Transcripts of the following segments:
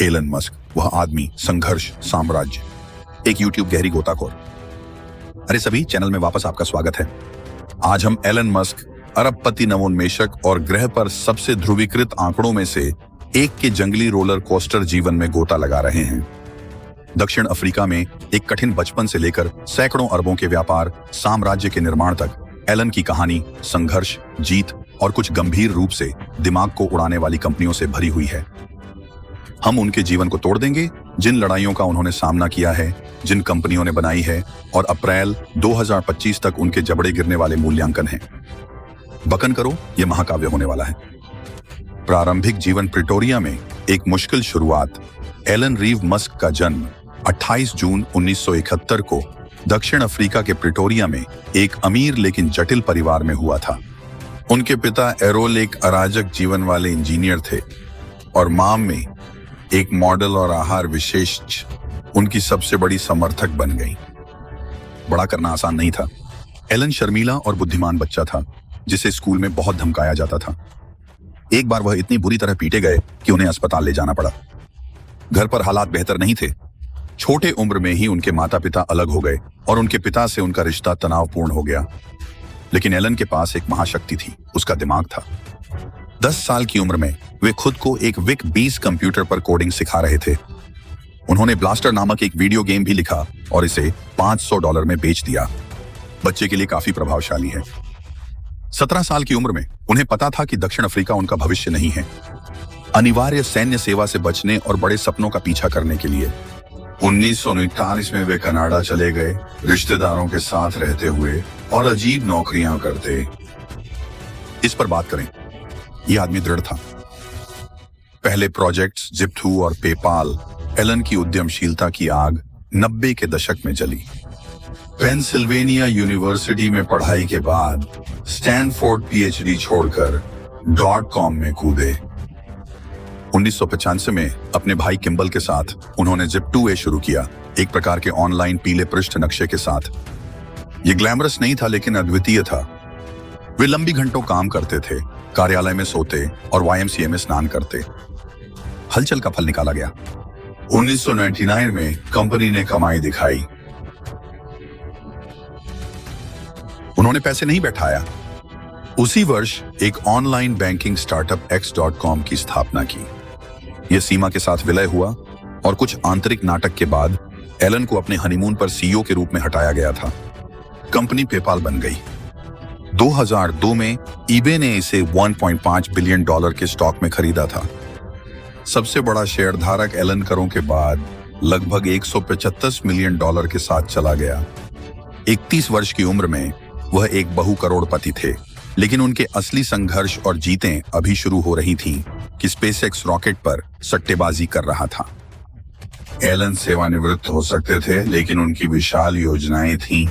Elon Musk, वह आदमी, संघर्ष, साम्राज्य, एक यूट्यूब गहरी गोताखोर। अरे सभी, चैनल में वापस आपका स्वागत है। आज हम एलन मस्क, अरबपति नवोन्मेषक और ग्रह पर सबसे ध्रुवीकृत आंकड़ों में से एक के जंगली रोलर कोस्टर जीवन में गोता लगा रहे हैं। दक्षिण अफ्रीका में एक कठिन बचपन से लेकर सैकड़ों अरबों के व्यापार, साम्राज्य के निर्माण तक एलन की कहानी संघर्ष, जीत और कुछ गंभीर रूप से दिमाग को उड़ाने वाली कंपनियों से भरी हुई है। हम उनके जीवन को तोड़ देंगे, जिन लड़ाइयों का उन्होंने सामना किया है, जिन कंपनियों ने बनाई है और अप्रैल 2025 तक उनके जबड़े गिरने वाले मूल्यांकन हैं। बकन करो, यह महाकाव्य होने वाला है। प्रारंभिक जीवन प्रिटोरिया में एक मुश्किल शुरुआत। एलन रीव मस्क का जन्म 28 जून 1971 को दक्षिण अफ्रीका के प्रिटोरिया में एक अमीर लेकिन जटिल परिवार में हुआ था। उनके पिता एरोल एक अराजक जीवन वाले इंजीनियर थे और मां में एक मॉडल और आहार विशेष उनकी सबसे बड़ी समर्थक बन गई। बड़ा करना आसान नहीं था। एलन शर्मीला और बुद्धिमान बच्चा था जिसे स्कूल में बहुत धमकाया जाता था। एक बार वह इतनी बुरी तरह पीटे गए कि उन्हें अस्पताल ले जाना पड़ा। घर पर हालात बेहतर नहीं थे। छोटे उम्र में ही उनके माता पिता अलग हो गए और उनके पिता से उनका रिश्ता तनावपूर्ण हो गया। लेकिन एलन के पास एक महाशक्ति थी, उसका दिमाग था। 10 साल की उम्र में वे खुद को एक विक 20 कंप्यूटर पर कोडिंग सिखा रहे थे। उन्होंने ब्लास्टर नामक एक वीडियो गेम भी लिखा और इसे $500 में बेच दिया। बच्चे के लिए काफी प्रभावशाली है। 17 साल की उम्र में उन्हें पता था कि दक्षिण अफ्रीका उनका भविष्य नहीं है। अनिवार्य सैन्य सेवा से बचने और बड़े सपनों का पीछा करने के लिए 1949 में वे कनाडा चले गए, रिश्तेदारों के साथ रहते हुए और अजीब नौकरियां करते। इस पर बात करें। यह आदमी दृढ़ था। पहले प्रोजेक्ट्स जिप्टू और पेपाल, एलन की उद्यमशीलता की आग 90 के दशक में जली। पेंसिल्वेनिया यूनिवर्सिटी में पढ़ाई के बाद स्टैनफोर्ड पीएचडी छोड़कर .com में कूदे। 1995 में अपने भाई किम्बल के साथ उन्होंने जिप्टू शुरू किया, एक प्रकार के ऑनलाइन पीले पृष्ठ नक्शे के साथ। यह ग्लैमरस नहीं था लेकिन अद्वितीय था। वे लंबी घंटों काम करते थे, कार्यालय में सोते और YMCA में स्नान करते। हलचल का फल निकाला गया। 1999 में कंपनी ने कमाई दिखाई। उन्होंने पैसे नहीं बैठाया। उसी वर्ष एक ऑनलाइन बैंकिंग स्टार्टअप X.com की स्थापना की। यह सीमा के साथ विलय हुआ और कुछ आंतरिक नाटक के बाद एलन को अपने हनीमून पर CEO के रूप में हटाया गया था। कंपनी पेपाल बन गई। 2002 में eBay ने इसे $1.5 बिलियन के स्टॉक में खरीदा था। सबसे बड़ा शेयरधारक एलन करों के बाद लगभग $175 मिलियन के साथ चला गया। 31 वर्ष की उम्र में वह एक बहु करोड़पति थे, लेकिन उनके असली संघर्ष और जीतें अभी शुरू हो रही थीं कि स्पेसएक्स रॉकेट पर सट्टेबाजी कर रहा था। एलन सेवानिवृत्त हो सकते थे, लेकिन उनकी विशाल योजनाएं थीं।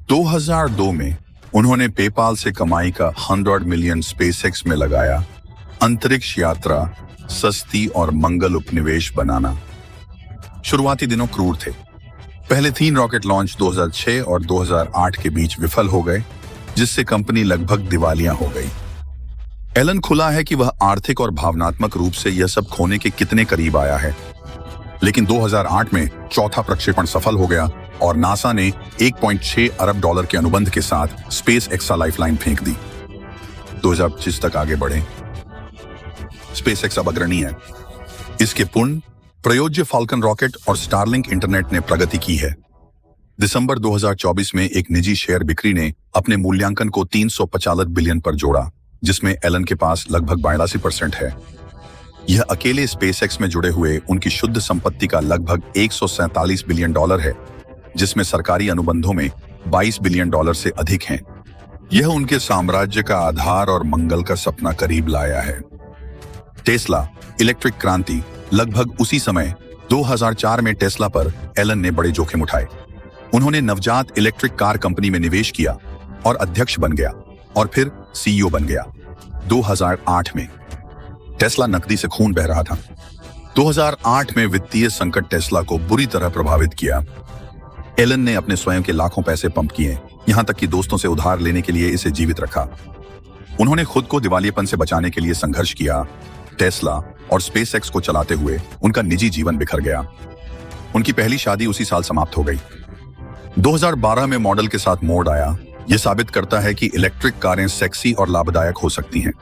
2002 में उन्होंने पेपाल से कमाई का 100 मिलियन स्पेसएक्स में लगाया। अंतरिक्ष यात्रा, सस्ती और मंगल उपनिवेश बनाना। शुरुआती दिनों क्रूर थे। पहले 3 रॉकेट लॉन्च 2006 और 2008 के बीच विफल हो गए, जिससे कंपनी लगभग दिवालिया हो गई। एलन खुला है कि वह आर्थिक और भावनात्मक रूप से यह सब खोने के कितने करीब आया है। लेकिन 2008 में चौथा प्रक्षेपण सफल हो गया और नासा ने $1.6 अरब के अनुबंध के साथ स्पेस एक्सा लाइफलाइन फेंक दी। 2025 तक आगे बढ़े। स्पेस एक्स अब अग्रणी है। इसके पूर्ण प्रयोज्य फाल्कन रॉकेट और स्टारलिंक इंटरनेट ने प्रगति की है। दिसंबर 2024 में एक निजी शेयर बिक्री ने अपने मूल्यांकन को 345 बिलियन पर जोड़ा, जिसमें एलन के पास लगभग 82% है। यह अकेले स्पेसएक्स में जुड़े हुए उनकी शुद्ध संपत्ति का लगभग $147 बिलियन है, जिसमें सरकारी अनुबंधों में $22 बिलियन से अधिक हैं। यह उनके साम्राज्य का आधार और मंगल का सपना करीब लाया है। टेस्ला इलेक्ट्रिक क्रांति। लगभग उसी समय 2004 में टेस्ला पर एलन ने बड़े जोखिम उठाए। उन्होंने नवजात इलेक्ट्रिक कार कंपनी में निवेश किया और अध्यक्ष बन गया और फिर CEO बन गया। 2008 में टेस्ला नकदी से खून बह रहा था। 2008 में वित्तीय संकट टेस्ला को बुरी तरह प्रभावित किया। एलन ने अपने स्वयं के लाखों पैसे पंप किए, यहां तक कि दोस्तों से उधार लेने के लिए इसे जीवित रखा। उन्होंने खुद को दिवालियेपन से बचाने के लिए संघर्ष किया। टेस्ला और स्पेसएक्स को चलाते हुए उनका निजी जीवन बिखर गया। उनकी पहली शादी उसी साल समाप्त हो गई। 2012 में मॉडल के साथ मोड आया। यह साबित करता है कि इलेक्ट्रिक कारें सेक्सी और लाभदायक हो सकती हैं।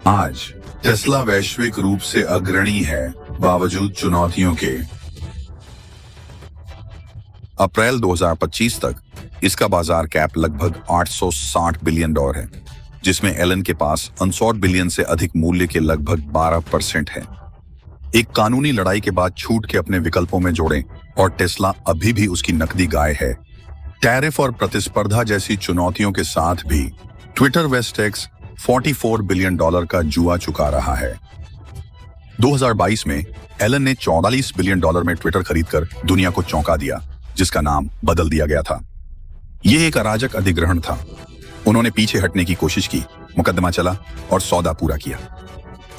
आज टेस्ला वैश्विक रूप से अग्रणी है, बावजूद चुनौतियों के। अप्रैल 2025 तक इसका बाजार कैप लगभग $860 बिलियन है, जिसमें एलन के पास अनसॉर्ट बिलियन से अधिक मूल्य के लगभग 12% है। एक कानूनी लड़ाई के बाद छूट के अपने विकल्पों में जोड़ें और टेस्ला अभी भी उसकी नकदी गाय है। टैरिफ और प्रतिस्पर्धा जैसी चुनौतियों के साथ भी ट्विटर वेस्ट एक्स $44 बिलियन का जुआ चुका रहा है। 2022 में एलन ने $44 बिलियन में ट्विटर खरीदकर दुनिया को चौंका दिया, जिसका नाम बदल दिया गया था। यह एक अराजक अधिग्रहण था। उन्होंने पीछे हटने की कोशिश की, मुकदमा चला और सौदा पूरा किया।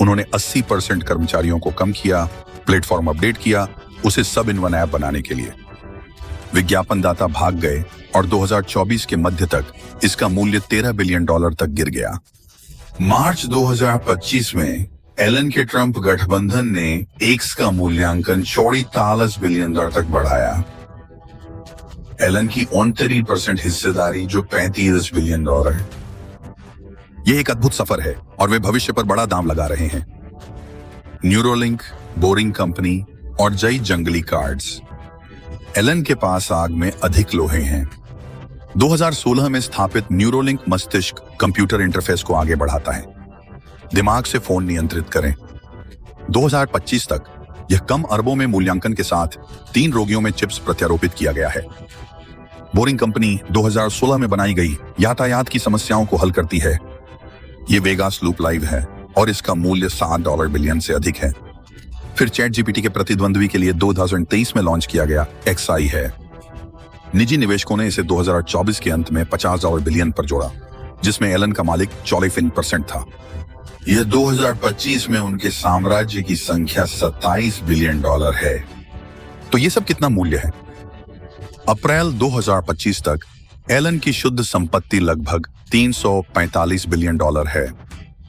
उन्होंने 80% कर्मचारियों को कम किया, प्लेटफॉर्म अपडेट किया, उसे सब इन वन ऐप बनाने के लिए। विज्ञापनदाता भाग गए और 2024 के मध्य तक इसका मूल्य $13 बिलियन तक गिर गया। मार्च 2025 में एलन के ट्रंप गठबंधन ने एक्स का मूल्यांकन $44 बिलियन तक बढ़ाया। एलन की 29% हिस्सेदारी, जो $35 बिलियन है। यह एक अद्भुत सफर है और वे भविष्य पर बड़ा दाम लगा रहे हैं। न्यूरोलिंक, बोरिंग कंपनी और जई जंगली कार्ड्स। एलन के पास आग में अधिक लोहे हैं। 2016 में स्थापित न्यूरोलिंक मस्तिष्क कंप्यूटर इंटरफेस को आगे बढ़ाता है। दिमाग से फोन नियंत्रित करें। 2025 तक यह कम अरबों में मूल्यांकन के साथ 3 रोगियों में चिप्स प्रत्यारोपित किया गया है। बोरिंग कंपनी 2016 में बनाई गई यातायात की समस्याओं को हल करती है। ये वेगास लूप लाइव है और इसका मूल्य $7 बिलियन से अधिक है। फिर चैट जीपीटी के प्रतिद्वंद्वी के लिए 2023 में लॉन्च किया गया XI है। निजी निवेशकों ने इसे 2024 के अंत में $50 बिलियन पर जोड़ा, जिसमें एलन का मालिक 44% था। यह 2025 में उनके साम्राज्य की संख्या $27 बिलियन है। तो ये सब कितना मूल्य है? अप्रैल 2025 तक एलन की शुद्ध संपत्ति लगभग $345 बिलियन है।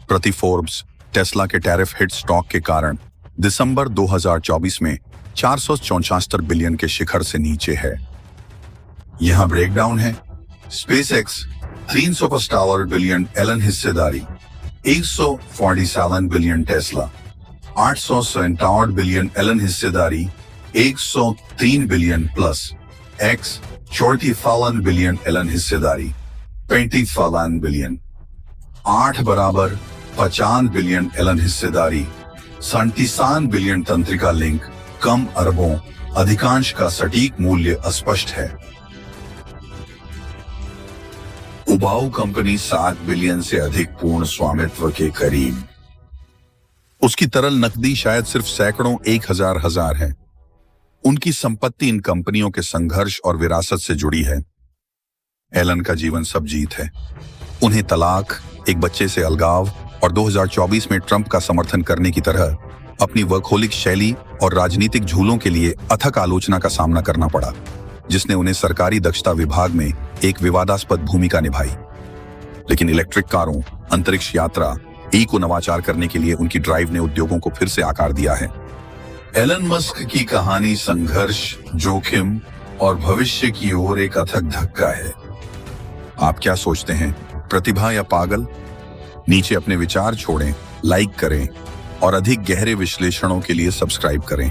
प्रति फोर्ब्स, टेस्ला के टैरिफ हिट स्टॉक के कारण दिसंबर 2024 में 464 बिलियन के शिखर से नीचे है। यहां ब्रेकडाउन है। स्पेसएक्स $350 बिलियन एलन हिस्सेदारी, 147 बिलियन टेस्ला, 867 बिलियन एलन हिस्सेदारी, 103 billion plus X 44 billion Elon हिस्सेदारी, 35 बिलियन, 8 बराबर 50 बिलियन एलन हिस्सेदारी, 37 बिलियन तंत्रिका लिंक, कम अरबों, अधिकांश का सटीक मूल्य अस्पष्ट है। उबाऊ कंपनी 7 बिलियन से अधिक पूर्ण स्वामित्व के करीब। उसकी तरल नकदी शायद सिर्फ सैकड़ों 1000 है। उनकी संपत्ति इन कंपनियों के संघर्ष और विरासत से जुड़ी है। एलन का जीवन सब जीत है। उन्हें तलाक, एक बच्चे से अलगाव और 2024 में ट्रंप का समर्थन करने की तरह अपनी वर्कहोलिक शैली और राजनीतिक झूलों के लिए अथक आलोचना का सामना करना पड़ा, जिसने उन्हें सरकारी दक्षता विभाग में एक विवादास्पद भूमिका निभाई। लेकिन इलेक्ट्रिक कारों, अंतरिक्ष यात्रा, को नवाचार करने के लिए उनकी ड्राइव ने उद्योगों को फिर से आकार दिया है। एलन मस्क की कहानी संघर्ष, जोखिम और भविष्य की ओर एक अथक धक्का है। आप क्या सोचते हैं, प्रतिभा या पागल? नीचे अपने विचार छोड़ें, लाइक करें और अधिक गहरे विश्लेषणों के लिए सब्सक्राइब करें।